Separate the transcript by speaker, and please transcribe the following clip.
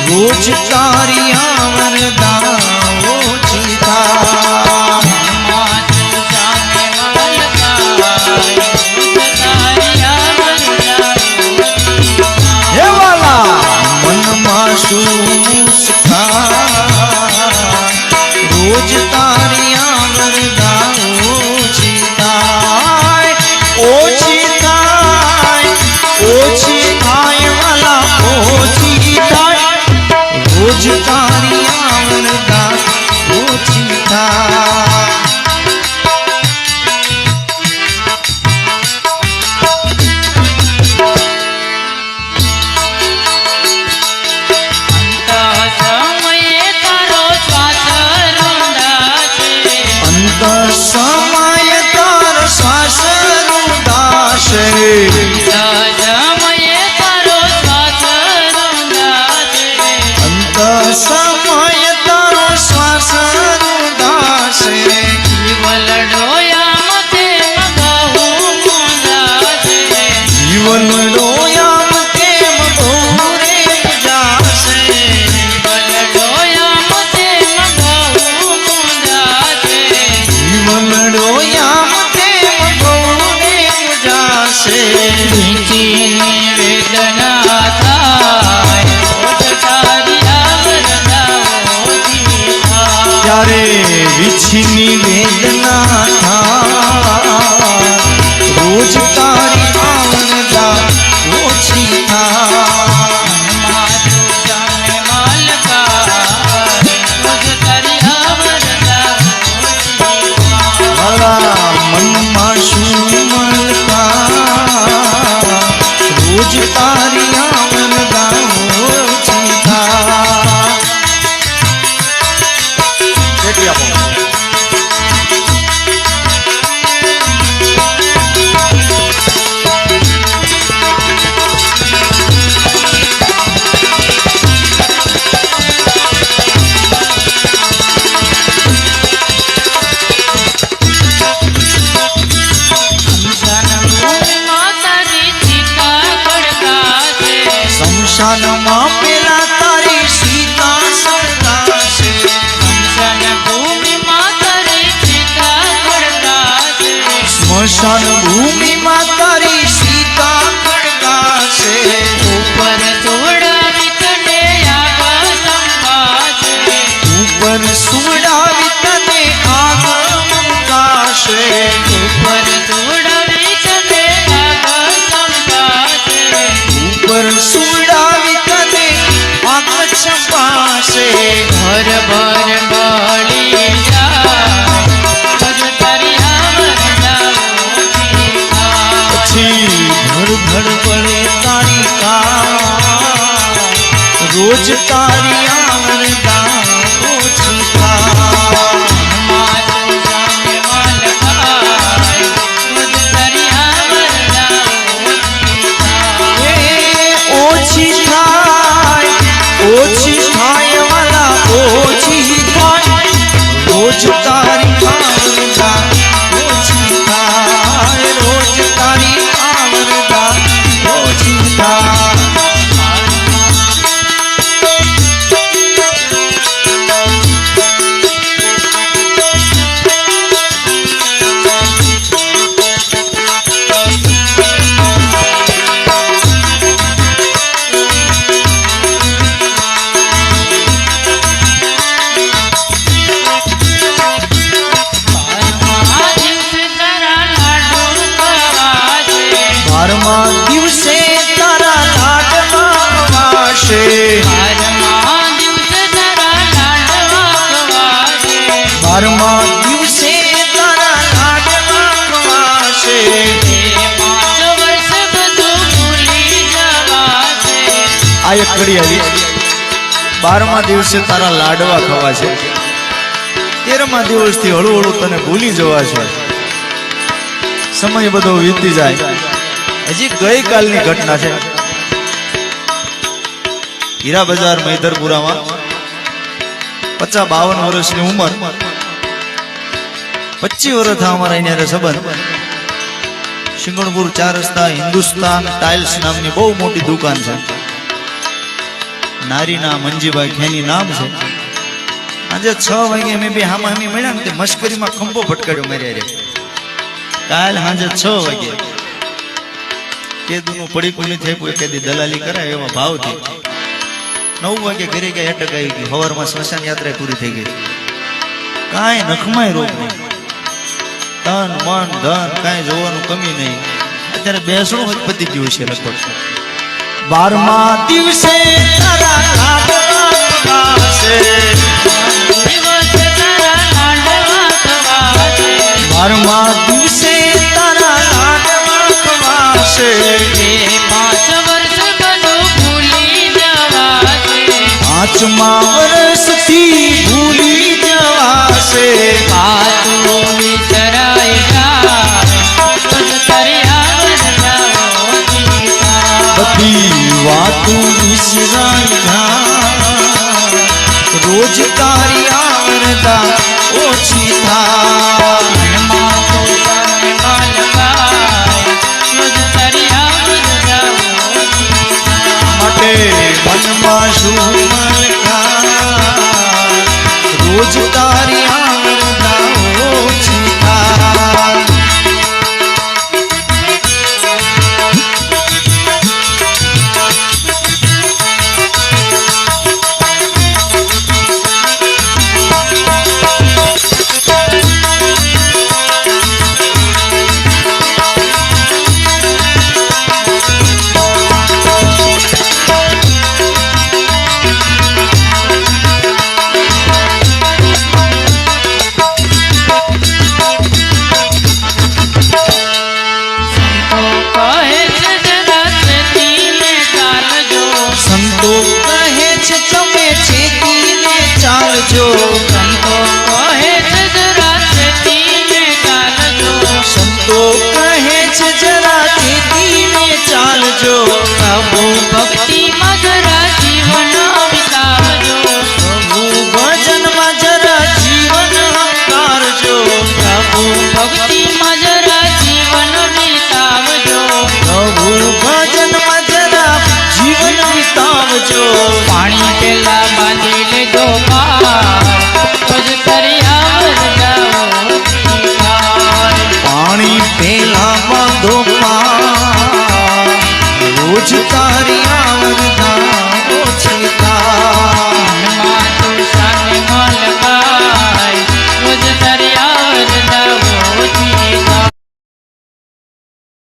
Speaker 1: रोज तारिया वरदाओ जीता हे वाला मन माशू मुस्का रोज तारिया वरदाओ जीता ओछी थाय वाला ओछी थाय रोज तारिया वरदा ओछी थाय समय तार श्वास रुदाशे अंत समय तारो श्वास रुदाशे जीवन डोया मते मगोरे जासे वेदना त्यारे विछनी वेदना था रोज तारी आवरदा ओछी था रोज तारिया वरदा ओछी था शमशान मां पेला तारी सीता सड़काशे शमशान भूमि मां तारी सीता खड़काशे स्मशान भूमि मां तारी सीता खड़काशे ऊपर सुवड़ावी तने आग संकाशे ऊपर सुवड़ावी तने आग संकाशे ऊपर सुवड़ावी तने आग संकाशे ऊपर सुवड़ावी तने आग संकाशे घर भर बड़ी घर घर पड़े तारी का रोज तारिया वरदा ओछी था ओछी थाय वाला ओछी थाय रोज तारी आवरदा ओछी थाय रोज तारी आवरदा ओछी थाय એક કડી આવી 12મા દિવસે તારા લાડવા ખવા છે, 13મા દિવસથી હળું હળું તને ભૂલી જવા છે. સમય બધો વીતી જાય. હજી ગઈકાલની ઘટના છે. હીરા બજાર મૈદરપુરામાં 50-52 વર્ષની ઉંમર, 25 વર્ષ થા અમારા અહીંયા સંબંધ. સિંગણપુર 4 રસ્તા હિન્દુસ્તાન ટાઇલ્સ નામની બહુ મોટી દુકાન છે. નારીના મંજીભાઈ ખેની નામ છે. આજે 6 વાગે મેં બી હામા હામી મળ્યા ને મશ્કરીમાં ખંભો ફટકાડ્યો મારી રે. કાલ સાંજે 6 વાગે કેદુનું પડીકું નહીં થઈ કોઈ કેદી દલાલી કરાય એવા ભાવથી 9 વાગે ઘરે ગયા અટક આવી ગઈ. સવારમાં સ્મશાન યાત્રા પૂરી થઈ ગઈ. કાંઈ નખમાય રોગ નહીં, તન મન ધન કાંઈ જોવાનું કમી નહીં. અત્યારે બેસણું જ પતી ગયું છે લગભગ. 12મા દિવસે તારા લાડવા ખવાશે, 12મા દિવસે તારા લાડવા ખવાશે.
Speaker 2: 5 વર્ષ બધું ભૂલી જવાશે,
Speaker 1: 5મા વર્ષથી ભૂલી જવાશે.
Speaker 2: પાછું વિસરાય જાય,
Speaker 1: બધી વાતું વિસરાઈ જાય, રોજ તારી આવરદા ઓછી થાય. માટે મનમાં શું મલકાય, રોજ તારી આવરદા ઓછી થાય. સંતો કહે છે તમે ચેતીને ચાલજો,
Speaker 2: સંતો કહે છે જરા ચેતીને ચાલજો,
Speaker 1: સંતો કહે છે જરા ચેતીને ચાલજો.
Speaker 2: પ્રભુ ભક્તિમાં જરા જીવન વિતાવજો,
Speaker 1: પ્રભુ ભજનમાં જરા જીવન હંકારજો.
Speaker 2: પ્રભુ ભક્તિમાં જરા જીવન વિતાવજો,
Speaker 1: પ્રભુ ભજનમાં જરા જીવન વિતાવજો.
Speaker 2: પાણી પેલા બાંધી લેજો પાર, રોજ તરિયા પાણી
Speaker 1: પેલા બાંધો પાર, રોજ